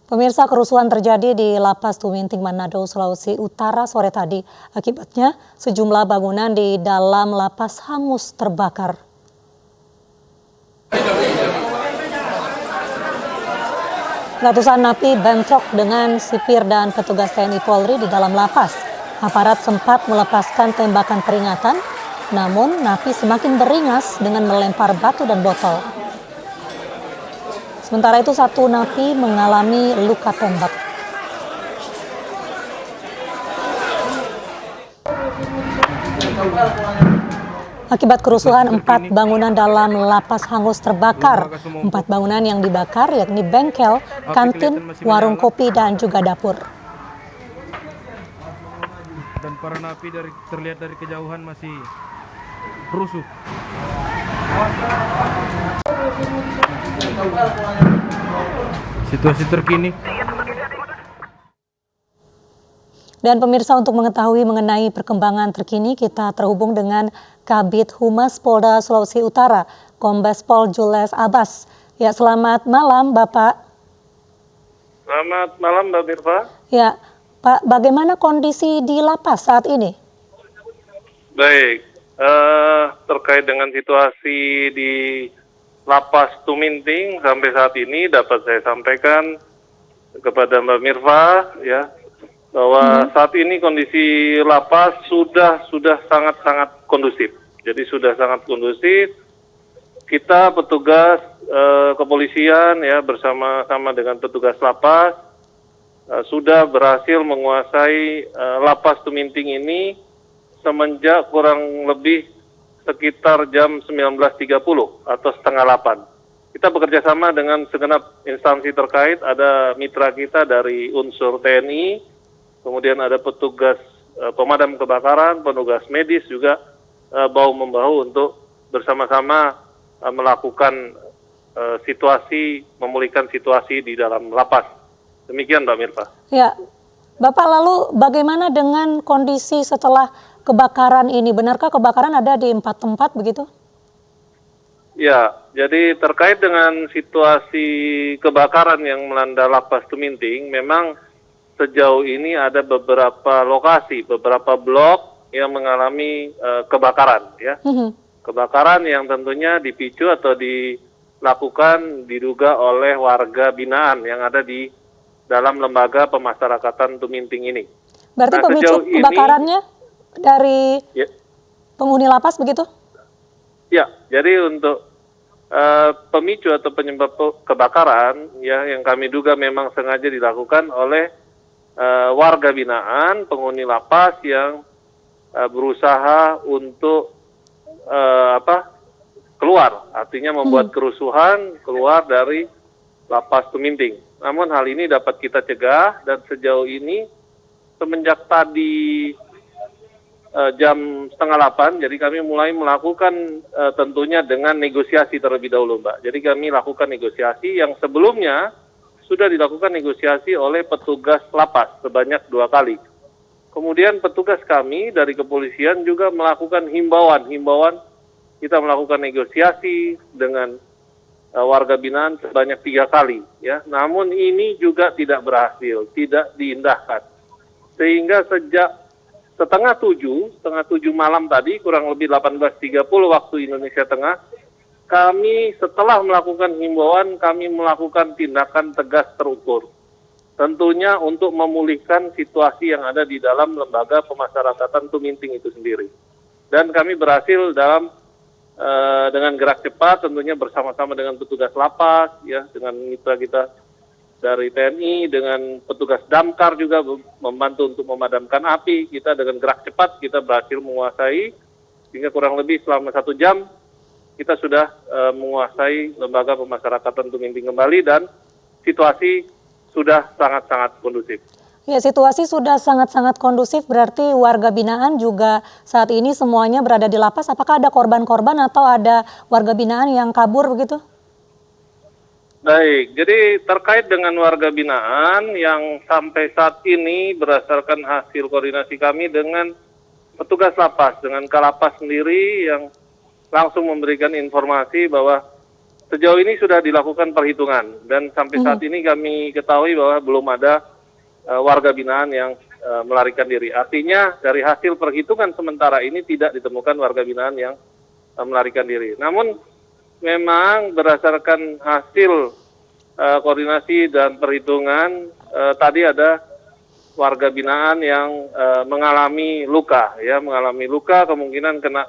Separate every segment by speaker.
Speaker 1: Pemirsa, kerusuhan terjadi di Lapas Tuminting, Manado, Sulawesi Utara sore tadi. Akibatnya, sejumlah bangunan di dalam lapas hangus terbakar. Ratusan napi bentrok dengan sipir dan petugas TNI Polri di dalam lapas. Aparat sempat melepaskan tembakan peringatan, namun napi semakin beringas dengan melempar batu dan botol. Sementara itu, satu napi mengalami luka tembak. Akibat kerusuhan, 4 bangunan dalam lapas hangus terbakar. 4 bangunan yang dibakar yakni bengkel, kantin, warung kopi, dan juga dapur.
Speaker 2: Dan para napi terlihat dari kejauhan masih rusuh. Situasi terkini.
Speaker 1: Dan pemirsa, untuk mengetahui mengenai perkembangan terkini, kita terhubung dengan Kabid Humas Polda Sulawesi Utara, Kombes Pol Jules Abbas. Ya, selamat malam Bapak.
Speaker 3: Selamat malam Mbak Mirva.
Speaker 1: Ya, Pak, bagaimana kondisi di lapas saat ini?
Speaker 3: Baik, terkait dengan situasi di Lapas Tuminting sampai saat ini dapat saya sampaikan kepada Mbak Mirva ya bahwa saat ini kondisi lapas sudah sangat kondusif. Jadi sudah sangat kondusif. Kita petugas kepolisian ya bersama-sama dengan petugas lapas sudah berhasil menguasai Lapas Tuminting ini semenjak kurang lebih sekitar jam 19.30 atau setengah 8. Kita bekerja sama dengan segenap instansi terkait, ada mitra kita dari unsur TNI, kemudian ada petugas pemadam kebakaran, petugas medis juga bahu-membahu untuk bersama-sama melakukan memulihkan situasi di dalam lapas. Demikian Mbak Mirva.
Speaker 1: Ya, Bapak, lalu bagaimana dengan kondisi setelah kebakaran ini? Benarkah kebakaran ada di 4 tempat begitu?
Speaker 3: Ya, jadi terkait dengan situasi kebakaran yang melanda Lapas Tuminting, memang sejauh ini ada beberapa lokasi, beberapa blok yang mengalami kebakaran, ya. Kebakaran yang tentunya dipicu atau dilakukan diduga oleh warga binaan yang ada di dalam lembaga pemasyarakatan Tuminting ini.
Speaker 1: Berarti pemicu kebakarannya dari penghuni lapas begitu?
Speaker 3: Ya, jadi untuk pemicu atau penyebab kebakaran ya yang kami duga memang sengaja dilakukan oleh warga binaan, penghuni lapas yang berusaha untuk keluar, artinya membuat kerusuhan keluar dari Lapas Tuminting. Namun hal ini dapat kita cegah dan sejauh ini semenjak tadi jam setengah 8, jadi kami mulai melakukan tentunya dengan negosiasi terlebih dahulu, Mbak. Jadi kami lakukan negosiasi yang sebelumnya sudah dilakukan negosiasi oleh petugas lapas sebanyak 2 kali. Kemudian petugas kami dari kepolisian juga melakukan himbauan kita melakukan negosiasi dengan warga binaan sebanyak 3 kali, ya. Namun ini juga tidak berhasil, tidak diindahkan. Sehingga sejak setengah 7 malam tadi, kurang lebih 18.30 waktu Indonesia Tengah, kami setelah melakukan himbauan, kami melakukan tindakan tegas terukur. Tentunya untuk memulihkan situasi yang ada di dalam lembaga pemasyarakatan Tuminting itu sendiri. Dan kami berhasil dengan gerak cepat, tentunya bersama-sama dengan petugas lapas, ya, dengan mitra kita dari TNI, dengan petugas damkar juga membantu untuk memadamkan api. Kita dengan gerak cepat kita berhasil menguasai, sehingga kurang lebih selama 1 jam kita sudah menguasai lembaga pemasyarakatan Tuminting kembali dan situasi sudah sangat-sangat kondusif.
Speaker 1: Ya, situasi sudah sangat-sangat kondusif, berarti warga binaan juga saat ini semuanya berada di lapas. Apakah ada korban-korban atau ada warga binaan yang kabur begitu?
Speaker 3: Baik, jadi terkait dengan warga binaan yang sampai saat ini berdasarkan hasil koordinasi kami dengan petugas lapas, dengan Kalapas sendiri yang langsung memberikan informasi bahwa sejauh ini sudah dilakukan perhitungan dan sampai saat ini kami ketahui bahwa belum ada warga binaan yang melarikan diri. Artinya dari hasil perhitungan sementara ini tidak ditemukan warga binaan yang melarikan diri. Namun memang berdasarkan hasil koordinasi dan perhitungan tadi ada warga binaan yang mengalami luka, kemungkinan kena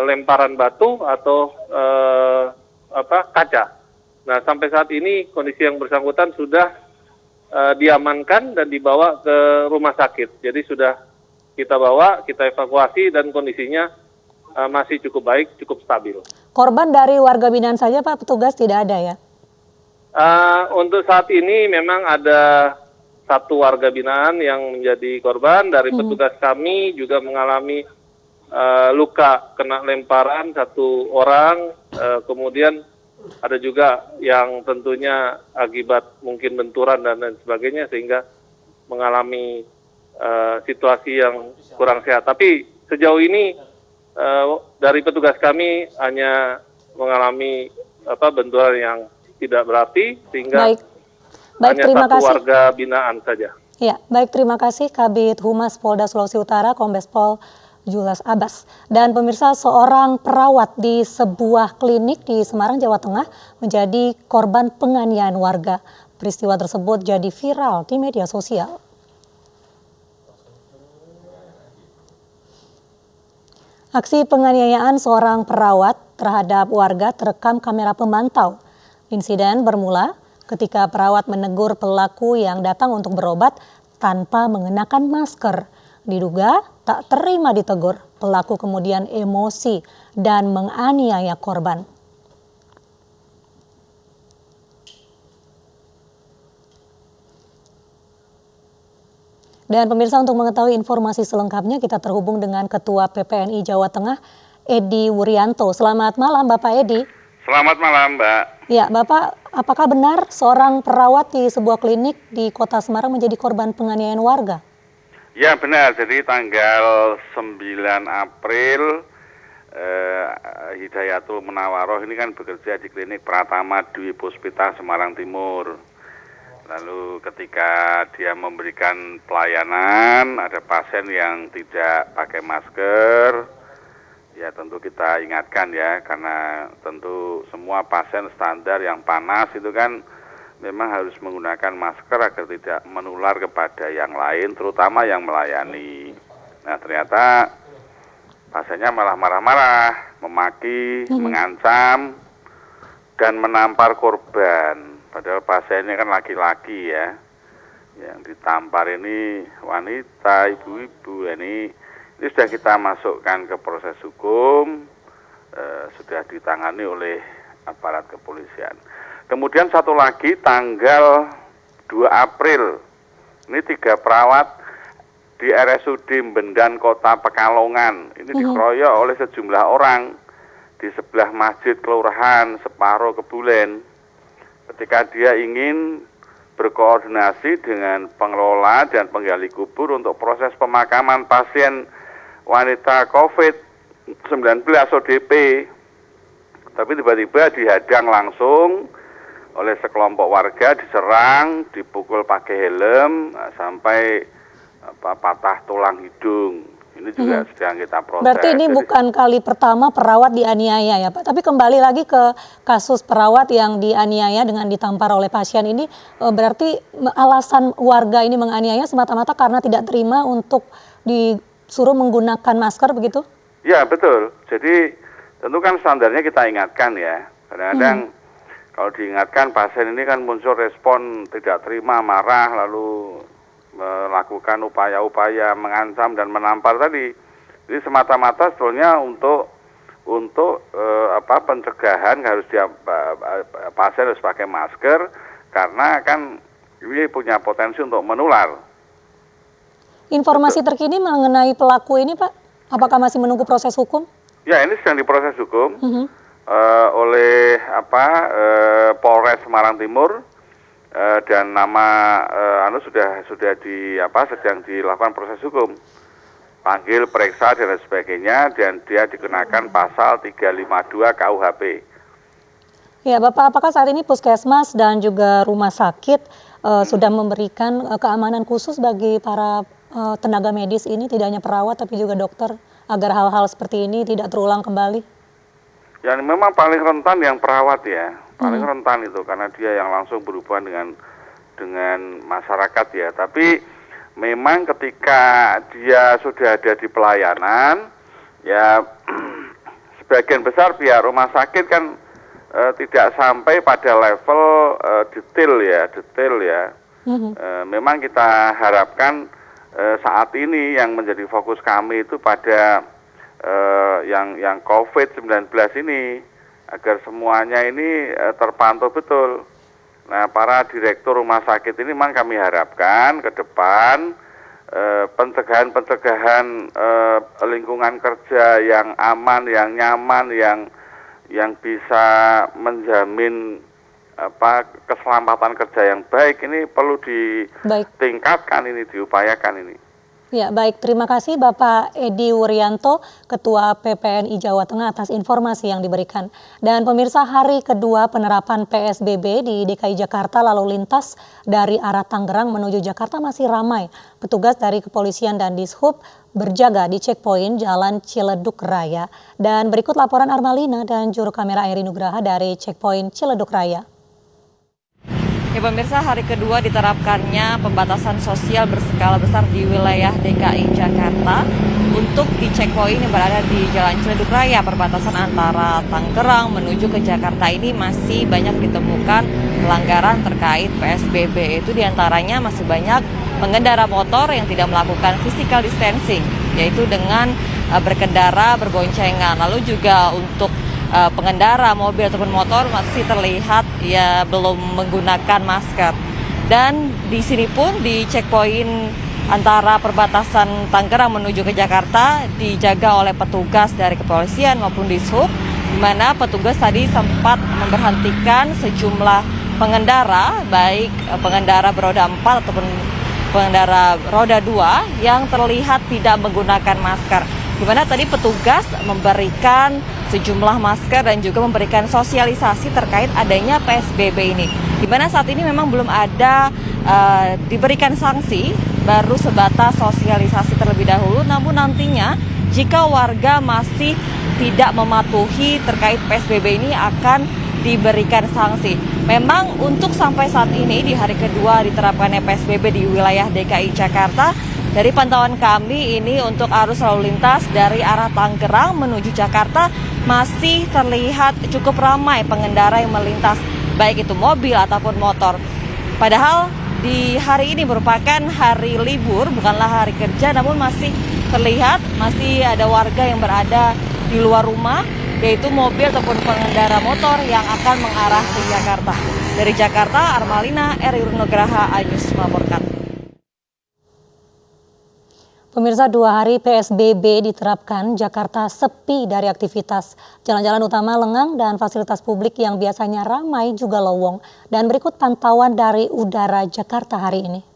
Speaker 3: lemparan batu atau kaca. Nah, sampai saat ini kondisi yang bersangkutan sudah diamankan dan dibawa ke rumah sakit. Jadi sudah kita bawa, kita evakuasi dan kondisinya masih cukup baik, cukup stabil.
Speaker 1: Korban dari warga binaan saja Pak, petugas tidak ada ya?
Speaker 3: Untuk saat ini memang ada satu warga binaan yang menjadi korban. Dari petugas kami juga mengalami luka kena lemparan satu orang, kemudian ada juga yang tentunya akibat mungkin benturan dan lain sebagainya sehingga mengalami situasi yang kurang sehat. Tapi sejauh ini dari petugas kami hanya mengalami benturan yang tidak berarti sehingga
Speaker 1: baik,
Speaker 3: hanya
Speaker 1: terima
Speaker 3: satu
Speaker 1: kasih.
Speaker 3: warga binaan saja.
Speaker 1: Ya, baik, terima kasih Kabid Humas Polda Sulawesi Utara, Kombes Pol Jules Abbas. Dan pemirsa, seorang perawat di sebuah klinik di Semarang, Jawa Tengah menjadi korban penganiayaan warga. Peristiwa tersebut jadi viral di media sosial. Aksi penganiayaan seorang perawat terhadap warga terekam kamera pemantau. Insiden bermula ketika perawat menegur pelaku yang datang untuk berobat tanpa mengenakan masker. Diduga tak terima ditegur, pelaku kemudian emosi dan menganiaya korban. Dan pemirsa, untuk mengetahui informasi selengkapnya kita terhubung dengan Ketua PPNI Jawa Tengah, Edi Wuryanto. Selamat malam Bapak Edi.
Speaker 4: Selamat malam Mbak.
Speaker 1: Ya Bapak, apakah benar seorang perawat di sebuah klinik di Kota Semarang menjadi korban penganiayaan warga?
Speaker 4: Ya benar, jadi tanggal 9 April Hidayatul Munawaroh ini kan bekerja di klinik Pratama Dwi Puspita Semarang Timur. Lalu ketika dia memberikan pelayanan, ada pasien yang tidak pakai masker, ya tentu kita ingatkan ya, karena tentu semua pasien standar yang panas itu kan memang harus menggunakan masker agar tidak menular kepada yang lain, terutama yang melayani. Nah ternyata pasiennya malah marah-marah, memaki, mengancam, dan menampar korban. Padahal pasiennya kan laki-laki ya, yang ditampar ini wanita, ibu-ibu. Ini sudah kita masukkan ke proses hukum, sudah ditangani oleh aparat kepolisian. Kemudian satu lagi tanggal 2 April, ini 3 perawat di RSUD Bendan Kota Pekalongan, ini dikeroyok oleh sejumlah orang di sebelah Masjid Kelurahan Separo Kebulen. Ketika dia ingin berkoordinasi dengan pengelola dan penggali kubur untuk proses pemakaman pasien wanita COVID-19 ODP. Tapi tiba-tiba dihadang langsung oleh sekelompok warga, diserang, dipukul pakai helm, sampai patah tulang hidung. Ini juga sedang kita proses.
Speaker 1: Berarti ini bukan kali pertama perawat dianiaya ya Pak, tapi kembali lagi ke kasus perawat yang dianiaya dengan ditampar oleh pasien ini, berarti alasan warga ini menganiaya semata-mata karena tidak terima untuk disuruh menggunakan masker begitu?
Speaker 4: Ya betul, jadi tentu kan standarnya kita ingatkan ya, kadang-kadang kalau diingatkan pasien ini kan muncul respon tidak terima, marah, lalu melakukan upaya-upaya mengancam dan menampar tadi. Jadi semata-mata sebetulnya untuk pencegahan harus pasien harus pakai masker karena kan ini punya potensi untuk menular.
Speaker 1: Informasi terkini mengenai pelaku ini Pak, apakah masih menunggu proses hukum? Ya,
Speaker 4: ini sedang diproses hukum oleh Polres Semarang Timur. Dan nama sedang dilakukan proses hukum, panggil, periksa dan sebagainya, dan dia dikenakan pasal 352 KUHP.
Speaker 1: Ya, Bapak, apakah saat ini puskesmas dan juga rumah sakit sudah memberikan keamanan khusus bagi para tenaga medis ini, tidak hanya perawat tapi juga dokter, agar hal-hal seperti ini tidak terulang kembali?
Speaker 4: Ya memang paling rentan yang perawat ya, paling rentan itu karena dia yang langsung berhubungan dengan masyarakat ya. Tapi memang ketika dia sudah ada di pelayanan, ya sebagian besar pihak rumah sakit kan tidak sampai pada level detail ya. Memang kita harapkan saat ini yang menjadi fokus kami itu pada yang COVID-19 ini, agar semuanya ini terpantau betul. Nah, para direktur rumah sakit ini memang kami harapkan ke depan pencegahan lingkungan kerja yang aman, yang nyaman, yang bisa menjamin keselamatan kerja yang baik ini perlu ditingkatkan, ini diupayakan ini.
Speaker 1: Ya, baik. Terima kasih Bapak Edi Wuryanto, Ketua PPNI Jawa Tengah atas informasi yang diberikan. Dan pemirsa, hari kedua penerapan PSBB di DKI Jakarta lalu lintas dari arah Tangerang menuju Jakarta masih ramai. Petugas dari kepolisian dan Dishub berjaga di checkpoint Jalan Ciledug Raya. Dan berikut laporan Armalina dan juru kamera Eri Nugraha dari checkpoint Ciledug Raya.
Speaker 5: Ya pemirsa, hari kedua diterapkannya pembatasan sosial berskala besar di wilayah DKI Jakarta untuk di checkpoint yang berada di Jalan Ciledug Raya. Perbatasan antara Tangerang menuju ke Jakarta ini masih banyak ditemukan pelanggaran terkait PSBB. Itu diantaranya masih banyak pengendara motor yang tidak melakukan physical distancing, yaitu dengan berkendara berboncengan. Lalu juga untuk pengendara mobil ataupun motor masih terlihat ya belum menggunakan masker. Dan di sini pun di checkpoint antara perbatasan Tangerang menuju ke Jakarta dijaga oleh petugas dari kepolisian maupun Dishub, di mana petugas tadi sempat memberhentikan sejumlah pengendara, baik pengendara beroda 4 ataupun pengendara roda 2 yang terlihat tidak menggunakan masker. Di mana tadi petugas memberikan sejumlah masker dan juga memberikan sosialisasi terkait adanya PSBB ini. Di mana saat ini memang belum ada diberikan sanksi, baru sebatas sosialisasi terlebih dahulu. Namun nantinya jika warga masih tidak mematuhi terkait PSBB ini akan diberikan sanksi. Memang untuk sampai saat ini di hari kedua diterapkannya PSBB di wilayah DKI Jakarta, dari pantauan kami ini untuk arus lalu lintas dari arah Tangerang menuju Jakarta masih terlihat cukup ramai pengendara yang melintas, baik itu mobil ataupun motor. Padahal di hari ini merupakan hari libur, bukanlah hari kerja, namun masih terlihat masih ada warga yang berada di luar rumah, yaitu mobil ataupun pengendara motor yang akan mengarah ke Jakarta. Dari Jakarta, Armalina, Eri Nugraha, iNews melaporkan.
Speaker 1: Pemirsa, 2 hari PSBB diterapkan, Jakarta sepi dari aktivitas. Jalan-jalan utama lengang dan fasilitas publik yang biasanya ramai juga lowong. Dan berikut pantauan dari udara Jakarta hari ini.